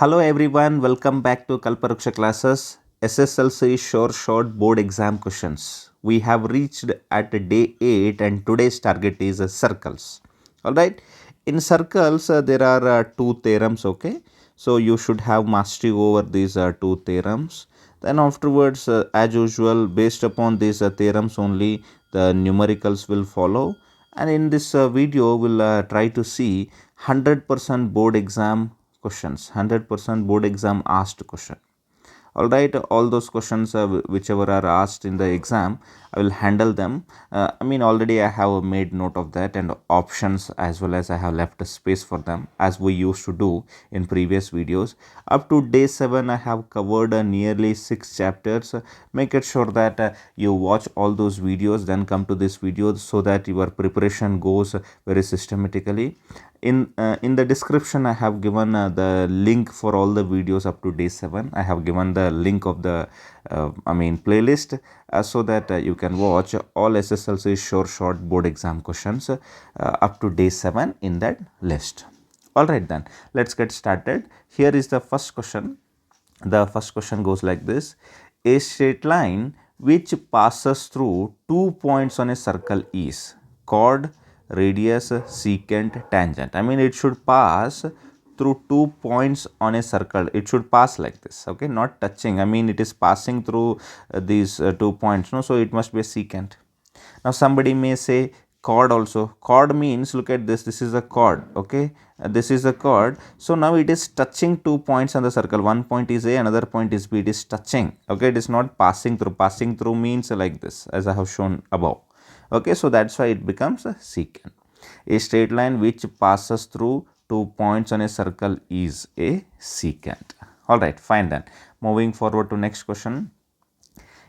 Hello everyone, welcome back to Kalparuksha classes. SSLC short board exam questions. We have reached at day 8 and today's target is circles. Alright, in circles there are two theorems, okay. So you should have mastery over these two theorems. Then afterwards, as usual, based upon these theorems only, the numericals will follow. And in this video, we'll try to see 100% board exam questions, 100% board exam asked question. All right, all those questions whichever are asked in the exam, I will handle them. I mean, already I have made note of that, and options as well as I have left a space for them as we used to do in previous videos. Up to day 7 I have covered nearly 6 chapters. Make it sure that you watch all those videos, then come to this video so that your preparation goes very systematically. In the description I have given the link for all the videos up to day 7. I have given the link of the playlist so that you can watch all SSLC short board exam questions up to day 7 in that list. Alright, then let's get started. Here is the first question. The first question goes like this: a straight line which passes through 2 points on a circle is chord, radius, secant, tangent. I mean, it should pass through 2 points on a circle. It should pass like this, okay, not touching. I mean, it is passing through these 2 points, no, so it must be a secant. Now somebody may say chord also. Chord means, look at this, this is a chord, okay, this is a chord. So now it is touching 2 points on the circle. One point is A, another point is B. It is touching, okay, it is not passing through. Passing through means like this, as I have shown above, okay. So that's why it becomes a secant. A straight line which passes through 2 points on a circle is a secant. All right, fine. Then moving forward to next question.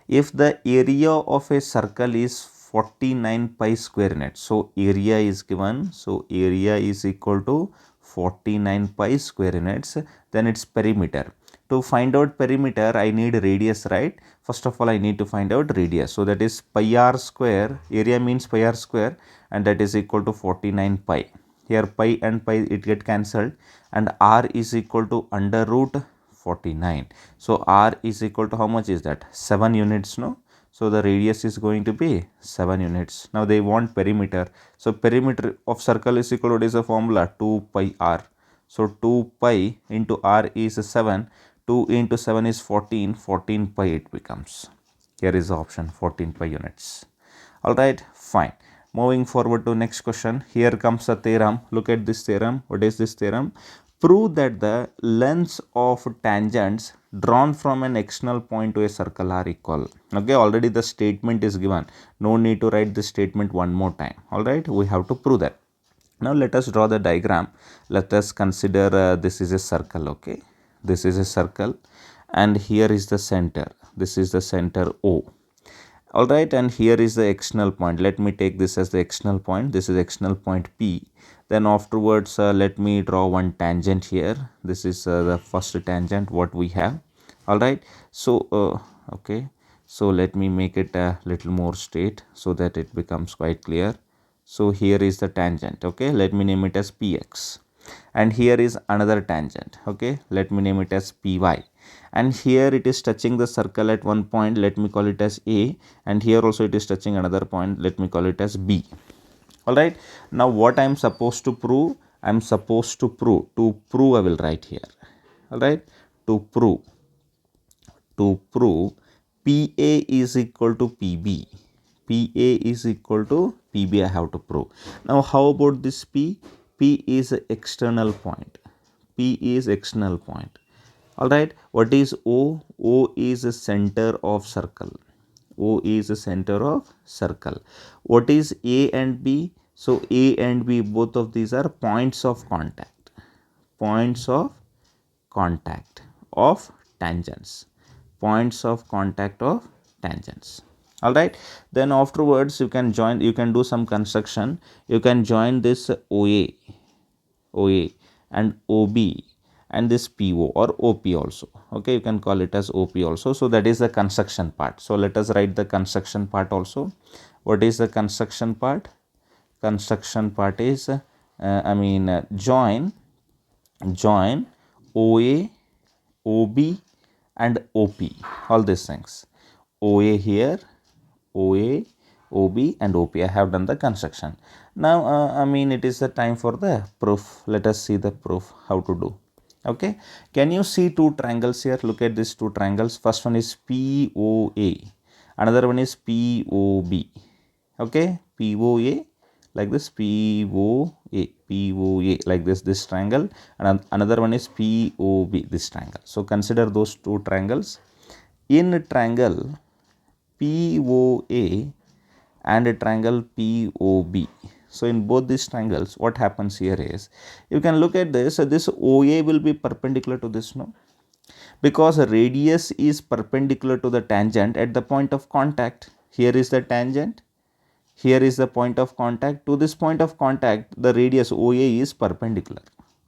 If the area of a circle is 49 pi square units, so area is given, so area is equal to 49 pi square units, then its perimeter. To find out perimeter, I need radius, right? First of all, I need to find out radius. So that is pi r square. Area means pi r square, and that is equal to 49 pi. Here pi and pi it get cancelled, and r is equal to under root 49. So r is equal to how much is that? 7 units, no? So the radius is going to be 7 units. Now they want perimeter. So perimeter of circle is equal to, what is the formula? 2 pi r. So 2 pi into r is 7. 2 into 7 is 14. 14 pi it becomes. Here is the option, 14 pi units. Alright, fine. Moving forward to next question. Here comes a theorem. Look at this theorem. What is this theorem? Prove that the lengths of tangents drawn from an external point to a circle are equal. Okay, already the statement is given. No need to write this statement one more time. Alright, we have to prove that. Now let us draw the diagram. Let us consider this is a circle. Okay, this is a circle, and here is the center. This is the center O. Alright, and here is the external point. Let me take this as the external point. This is external point P. Then afterwards, let me draw one tangent here. This is the first tangent what we have. Alright, so okay, so let me make it a little more straight so that it becomes quite clear. So here is the tangent, okay, let me name it as px. And here is another tangent, okay, let me name it as py. And here it is touching the circle at one point, let me call it as A, and here also it is touching another point, let me call it as B. Alright, now what I am supposed to prove? I am supposed to prove, I will write here. Alright, to prove PA is equal to PB. PA is equal to PB, I have to prove. Now how about this P? P is external point. P is external point. Alright, what is O? O is the center of circle. O is the center of circle. What is A and B? So A and B, both of these are points of contact. Points of contact of tangents. Points of contact of tangents. Alright, then afterwards you can do some construction. You can join this OA and OB and this PO or OP also. Okay, you can call it as OP also. So that is the construction part. So let us write the construction part also. What is the construction part? Construction part is join OA OB and OP, all these things. OA here, OA, OB and OP. I have done the construction. Now, it is the time for the proof. Let us see the proof, how to do. Okay. Can you see two triangles here? Look at these two triangles. First one is POA. Another one is POB. Okay. POA like this, POA like this triangle, and another one is POB, this triangle. So consider those two triangles. In triangle POA and a triangle POB. So in both these triangles, what happens here is, you can look at this. So this OA will be perpendicular to this, no? Because radius is perpendicular to the tangent at the point of contact. Here is the tangent. Here is the point of contact. To this point of contact, the radius OA is perpendicular.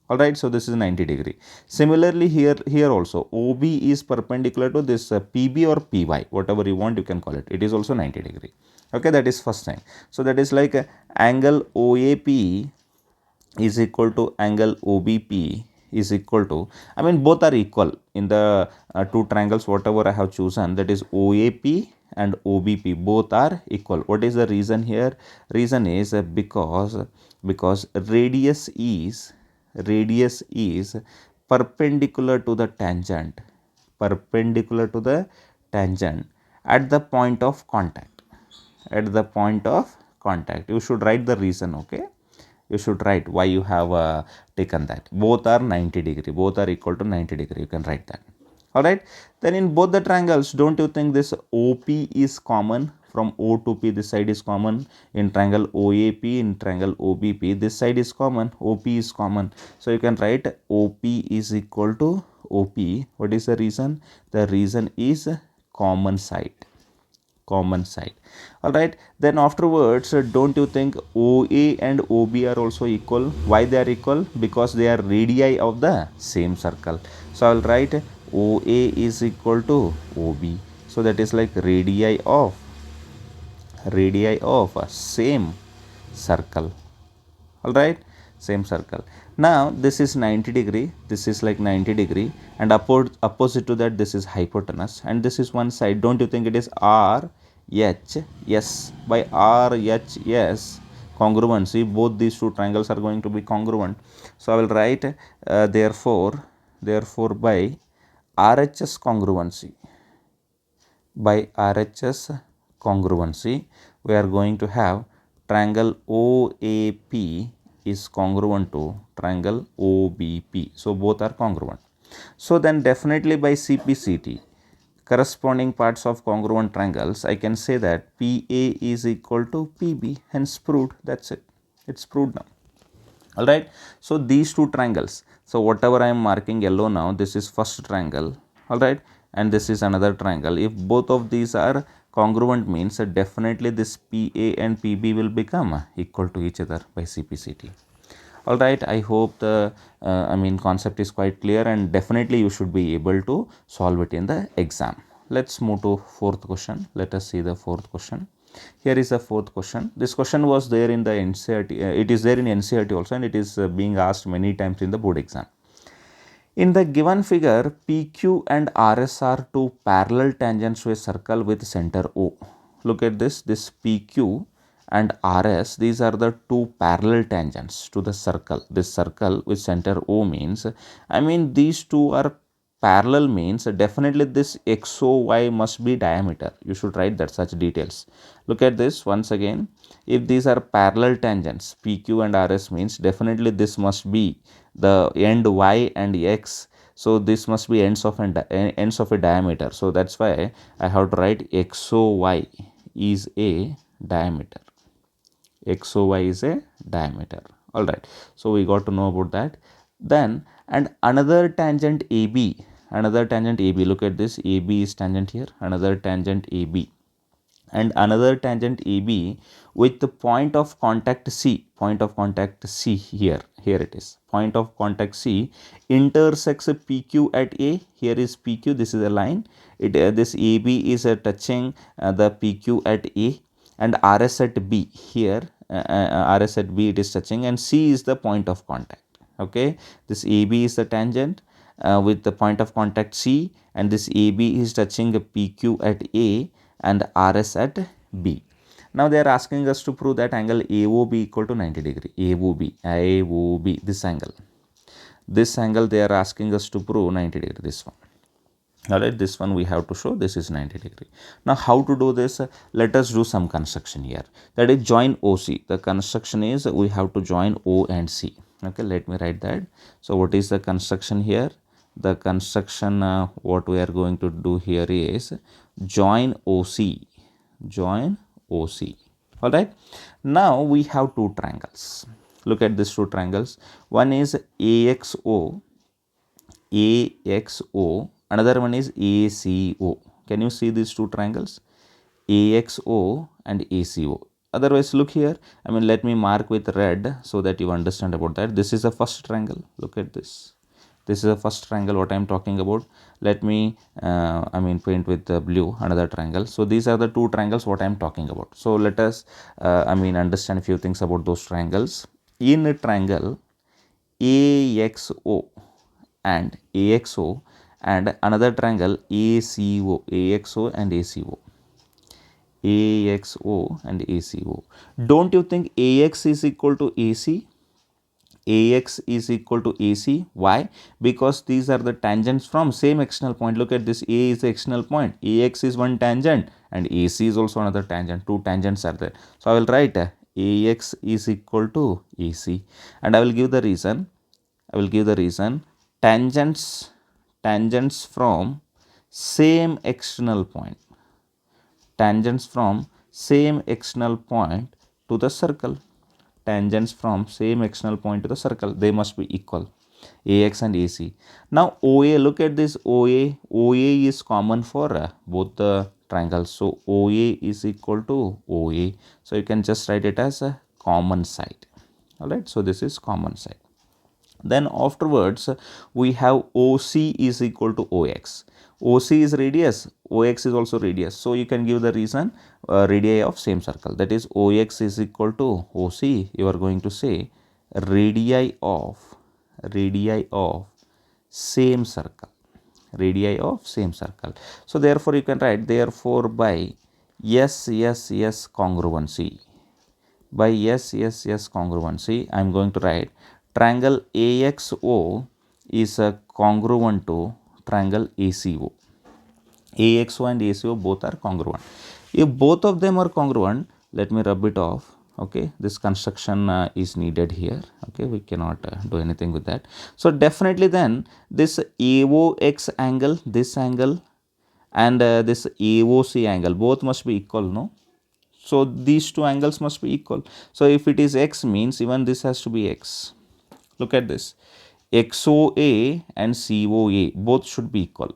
Alright, so this is 90 degree. Similarly, here also OB is perpendicular to this PB or PY, whatever you want, you can call it. It is also 90 degree. Okay, that is first thing. So that is like angle OAP is equal to angle OBP is equal to, both are equal in the two triangles, whatever I have chosen, that is OAP and OBP, both are equal. What is the reason here? Reason is because radius is perpendicular to the tangent, at the point of contact. You should write the reason. Okay, you should write why you have taken that. Both are 90 degree, both are equal to 90 degree. You can write that. Alright, then in both the triangles, don't you think this OP is common? From O to P, this side is common. In triangle OAP, in triangle OBP, this side is common, OP is common. So you can write OP is equal to OP. What is the reason? The reason is common side. Alright, then afterwards, don't you think OA and OB are also equal? Why they are equal? Because they are radii of the same circle. So I will write OA is equal to OB. So that is like radii of a same circle. Alright, same circle. Now this is 90 degree, this is like 90 degree, and opposite to that, this is hypotenuse, and this is one side. Don't you think it is RHS? By RHS congruency, both these two triangles are going to be congruent. So I will write therefore by RHS congruency, we are going to have triangle OAP is congruent to triangle OBP. So both are congruent. So then definitely by CPCT, corresponding parts of congruent triangles, I can say that PA is equal to PB, hence proved. That's it. It's proved now. Alright. So these two triangles. So whatever I am marking yellow now, this is first triangle. Alright. And this is another triangle. If both of these are congruent, means definitely this PA and PB will become equal to each other by CPCT. Alright, I hope the concept is quite clear, and definitely you should be able to solve it in the exam. Let's move to fourth question. Let us see the fourth question. Here is the fourth question. This question was there in the NCERT. It is there in NCERT also, and it is being asked many times in the board exam. In the given figure, PQ and RS are two parallel tangents to a circle with center O. Look at this PQ and RS, these are the two parallel tangents to the circle. This circle with center O means, these two are parallel, means definitely this XOY must be diameter. You should write that, such details. Look at this once again. If these are parallel tangents, PQ and RS, means definitely this must be the end Y and X. So this must be ends of a diameter. So that's why I have to write XOY is a diameter. XOY is a diameter. Alright, so we got to know about that. Then, and another tangent AB, look at this, AB is tangent here, another tangent AB, and another tangent AB with the point of contact C, here it is, point of contact C intersects PQ at A. Here is PQ, this is a line, this AB is touching the PQ at A, and RS at B, here RS at B it is touching, and C is the point of contact. Okay, this AB is the tangent, with the point of contact C, and this AB is touching PQ at A and RS at B. Now they are asking us to prove that angle AOB equal to 90 degree. AOB, this angle. This angle they are asking us to prove 90 degree, this one. Alright, this one we have to show this is 90 degree. Now how to do this? Let us do some construction here. That is join OC. The construction is we have to join O and C. Okay, let me write that. So what is the construction here? The construction what we are going to do here is join OC. Join OC. Alright. Now we have two triangles. Look at these two triangles. One is AXO. Another one is ACO. Can you see these two triangles? AXO and ACO. Otherwise, look here. Let me mark with red so that you understand about that. This is the first triangle. Look at this. This is the first triangle what I am talking about. Let me paint with blue another triangle. So these are the two triangles what I am talking about. So let us understand a few things about those triangles. In a triangle AXO and AXO and another triangle ACO, AXO and ACO. AXO and ACO. Don't you think AX is equal to AC? AX is equal to AC. Why? Because these are the tangents from same external point. Look at this. A is the external point. AX is one tangent and AC is also another tangent. Two tangents are there. So I will write AX is equal to AC, and I will give the reason. Tangents from same external point. Tangents from same external point to the circle. Tangents from same external point to the circle, they must be equal. AX and AC. Now OA, look at this. OA is common for both the triangles. So OA is equal to OA. So you can just write it as a common side. Alright, so this is common side. Then afterwards we have OC is equal to OX. OC is radius, OX is also radius. So you can give the reason radii of same circle. That is OX is equal to OC. You are going to say radii of same circle. Radii of same circle. So therefore you can write therefore by congruency. By congruency, I am going to write triangle AXO is congruent to triangle ACO. AXO and ACO both are congruent. If both of them are congruent, let me rub it off. Okay, this construction is needed here. Okay, we cannot do anything with that. So definitely then this AOX angle, this angle, and this AOC angle, both must be equal, no? So these two angles must be equal. So if it is x, means even this has to be x. Look at this. XOA and COA both should be equal.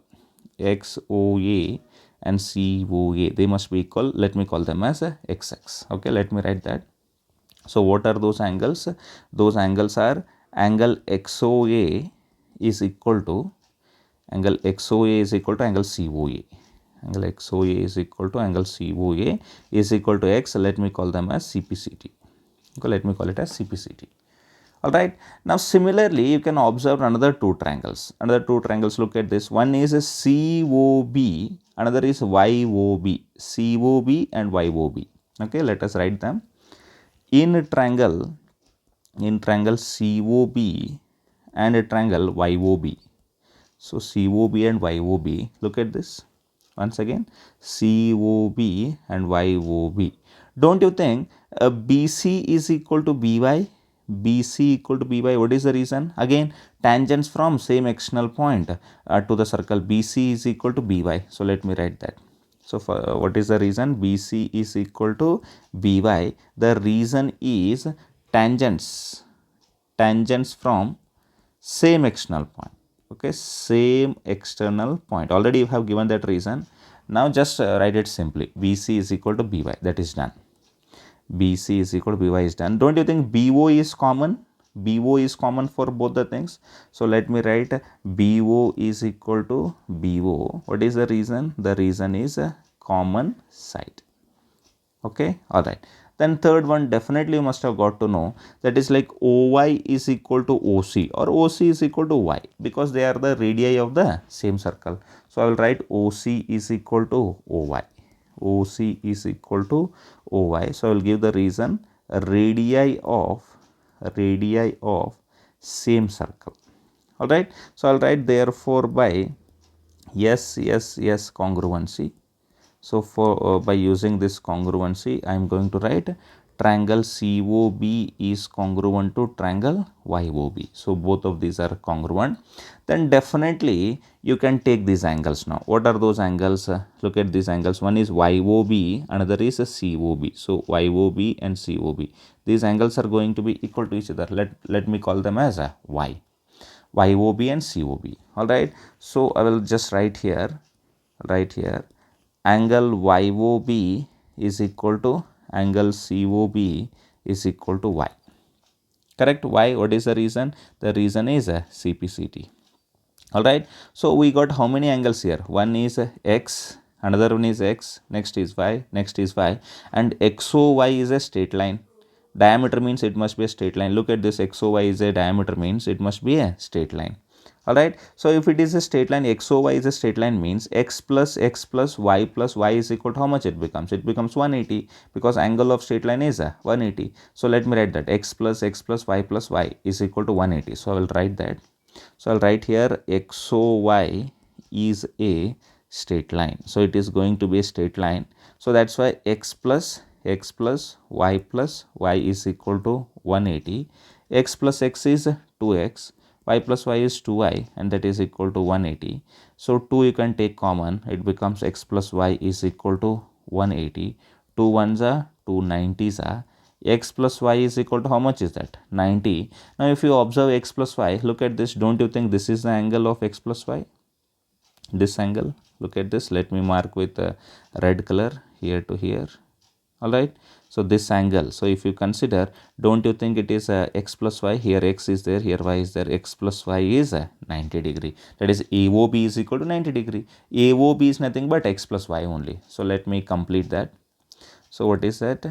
XOA and COA, they must be equal. Let me call them as XX. Okay, let me write that. So what are those angles? Those angles are angle XOA is equal to angle angle COA. Angle XOA is equal to angle COA is equal to x. Let me call them as CPCT. Okay, let me call it as CPCT. Alright. Now similarly, you can observe another two triangles. Look at this. One is a COB, another is YOB. COB and YOB. Okay, let us write them. In triangle COB and a triangle YOB. So COB and YOB, look at this. Once again, COB and YOB. Don't you think BC is equal to BY? BC equal to BY. What is the reason? Again, tangents from same external point to the circle. BC is equal to BY. So let me write that. So for, what is the reason? BC is equal to BY. The reason is tangents from same external point. Okay, same external point. Already you have given that reason. Now just write it simply. BC is equal to BY. That is done. BC is equal to BY is done. Don't you think BO is common? BO is common for both the things. So let me write BO is equal to BO. What is the reason? The reason is a common side. Okay, alright. Then third one definitely you must have got to know, that is like OY is equal to OC or OC is equal to Y, because they are the radii of the same circle. So I will write OC is equal to OY. OC is equal to OY. So I will give the reason, radii of same circle. Alright. So I will write therefore by yes congruency. So for by using this congruency, I am going to write triangle COB is congruent to triangle YOB. So both of these are congruent. Then definitely you can take these angles now. What are those angles? Look at these angles. One is YOB, another is a COB. So YOB and COB. These angles are going to be equal to each other. Let me call them as a Y. YOB and COB. Alright. So I will just write here angle YOB is equal to angle COB is equal to Y. Correct? Why? What is the reason? The reason is a CPCT. Alright. So we got how many angles here? One is X, another one is X, next is Y, next is Y, and XOY is a straight line. Diameter means it must be a straight line. Look at this, XOY is a diameter means it must be a straight line. Alright, so if it is a straight line, XOY is a straight line means X plus Y is equal to how much it becomes? It becomes 180, because angle of straight line is 180. So let me write that X plus Y is equal to 180. So I will write that. So I'll write here XOY is a straight line. So it is going to be a straight line. So that's why X plus Y is equal to 180. X plus X is 2X. Y plus Y is 2Y, and that is equal to 180. So 2 you can take common. It becomes X plus Y is equal to 180. 2 ones are 2 90s are. X plus Y is equal to how much is that? 90. Now if you observe X plus Y, look at this. Don't you think this is the angle of X plus Y? This angle, look at this. Let me mark with a red color here to here. Alright. So this angle. So if you consider, don't you think it is X plus Y? Here X is there, here Y is there. X plus Y is 90 degree. That is AOB is equal to 90 degree. AOB is nothing but X plus Y only. So let me complete that. So what is that?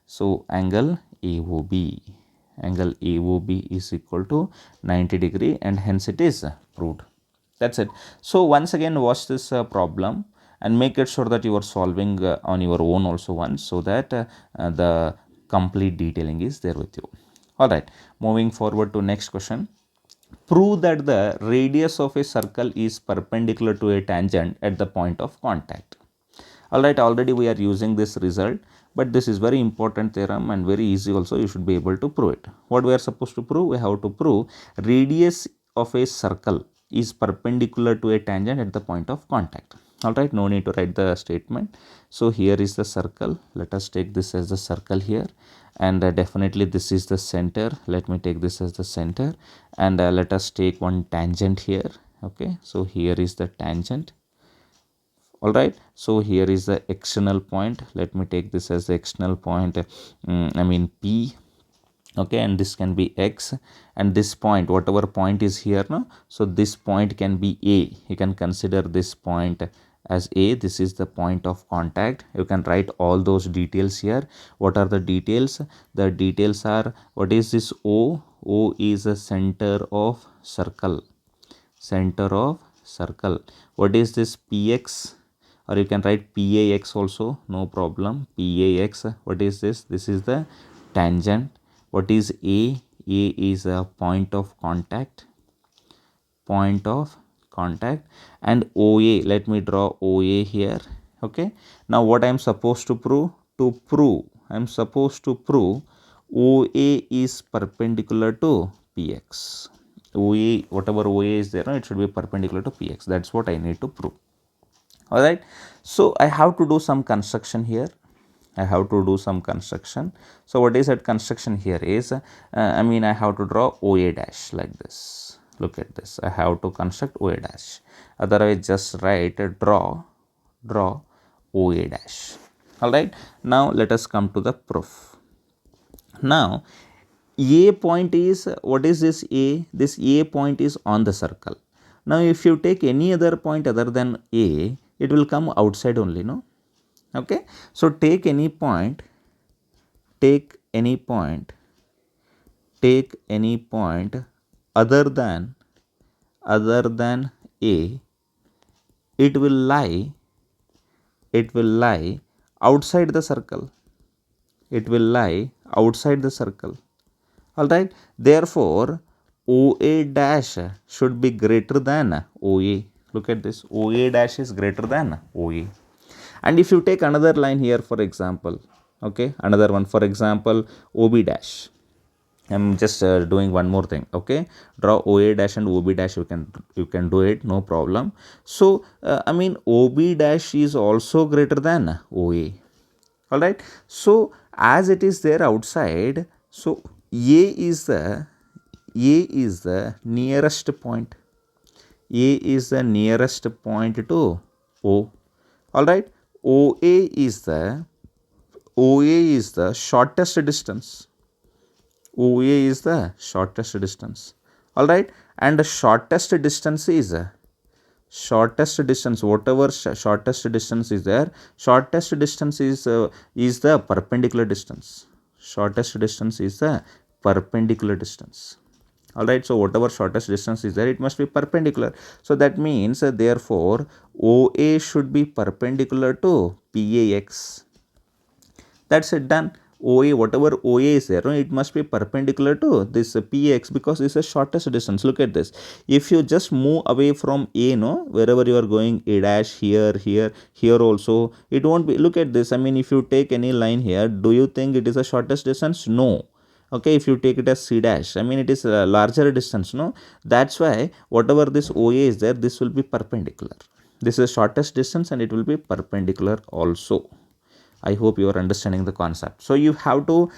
So angle AOB is equal to 90 degree, and hence it is proved. That's it. So once again watch this problem and make it sure that you are solving on your own also once, so that the complete detailing is there with you. Alright, moving forward to next question. Prove that the radius of a circle is perpendicular to a tangent at the point of contact. Alright, already we are using this result, but this is very important theorem and very easy also. You should be able to prove it. What we are supposed to prove? We have to prove radius of a circle is perpendicular to a tangent at the point of contact. Alright, no need to write the statement. So here is the circle. Let us take this as the circle here, and definitely this is the center. Let me take this as the center, and let us take one tangent here. Okay, so here is the tangent. Alright, so here is the external point. Let me take this as the external point, P. Okay, and this can be X, and this point, whatever point is here now, so this point can be A. You can consider this point as A. This is the point of contact. You can write all those details here. What are the details? The details are, what is this O? O is a center of circle. What is this PX? Or you can write PAX also, no problem. PAX, what is this? This is the tangent. What is A? A is a point of contact. And OA, let me draw OA here. Okay. Now what I am supposed to prove? I am supposed to prove OA is perpendicular to PX. OA, whatever OA is there, it should be perpendicular to PX. That's what I need to prove. Alright, so I have to do some construction here. So what is that construction here is, I have to draw OA dash like this. Look at this. I have to construct OA dash. Otherwise, just write draw OA dash. Alright, now let us come to the proof. Now, A point is, what is this A? This A point is on the circle. Now, if you take any other point other than A, it will come outside only, no? Okay. So take any point take any point other than A, it will lie outside the circle. It will lie outside the circle. Alright, therefore OA dash should be greater than OA. Look at this, OA dash is greater than OA. And if you take another line here, for example, okay, another one, for example, OB dash. I'm just doing one more thing, okay. Draw OA dash and OB dash, you can do it, no problem. So I mean OB dash is also greater than OA. Alright, so as it is there outside, so A is the nearest point. A is the nearest point to O. Alright, OA is the shortest distance. OA is the shortest distance. Alright, and the shortest distance is whatever shortest distance is there, shortest distance is the perpendicular distance. Shortest distance is the perpendicular distance. Alright, so whatever shortest distance is there, it must be perpendicular. So that means therefore OA should be perpendicular to PAX. That's it, done. OA, whatever OA is there, it must be perpendicular to this PX, because this is the shortest distance. Look at this. If you just move away from A, wherever you are going, A dash, here also, it won't be. Look at this. I mean, if you take any line here, do you think it is the shortest distance? No. Okay, if you take it as C dash, I mean, it is a larger distance, no? That's why whatever this OA is there, this will be perpendicular. This is the shortest distance and it will be perpendicular also. I hope you are understanding the concept. So you have to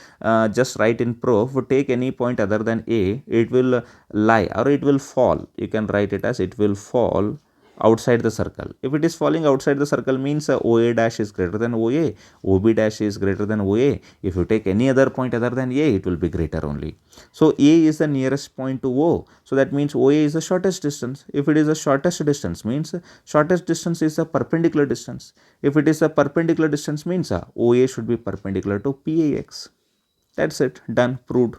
just write in proof, take any point other than A, it will lie or it will fall. You can write it as it will fall outside the circle. If it is falling outside the circle, means OA dash is greater than OA, OB dash is greater than OA. If you take any other point other than A, it will be greater only. So A is the nearest point to O. So that means OA is the shortest distance. If it is the shortest distance, means shortest distance is the perpendicular distance. If it is a perpendicular distance, means OA should be perpendicular to PAX. That's it, done, proved.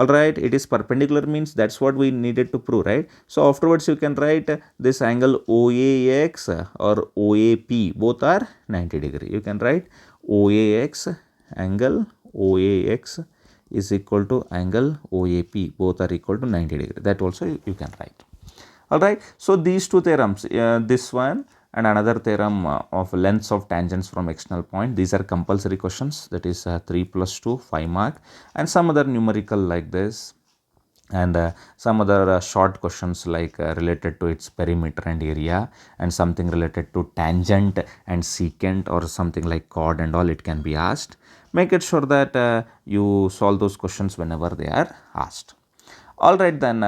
Alright, it is perpendicular, means that's what we needed to prove, right? So afterwards you can write this angle OAX or OAP, both are 90 degree. You can write OAX, angle OAX is equal to angle OAP, both are equal to 90 degree. That also you can write. Alright, so these two theorems, this one and another theorem of lengths of tangents from external point, these are compulsory questions, that is 3 plus 2, 5 mark, and some other numerical like this, and some other short questions like related to its perimeter and area, and something related to tangent and secant or something like chord and all, it can be asked. Make it sure that you solve those questions whenever they are asked. Alright then,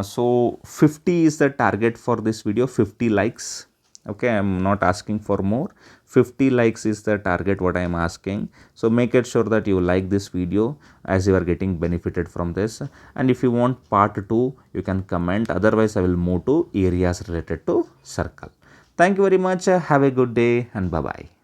so 50 is the target for this video, 50 likes. Okay, I am not asking for more. 50 likes is the target what I am asking. So make it sure that you like this video as you are getting benefited from this. And if you want part 2, you can comment. Otherwise, I will move to areas related to circle. Thank you very much. Have a good day and bye-bye.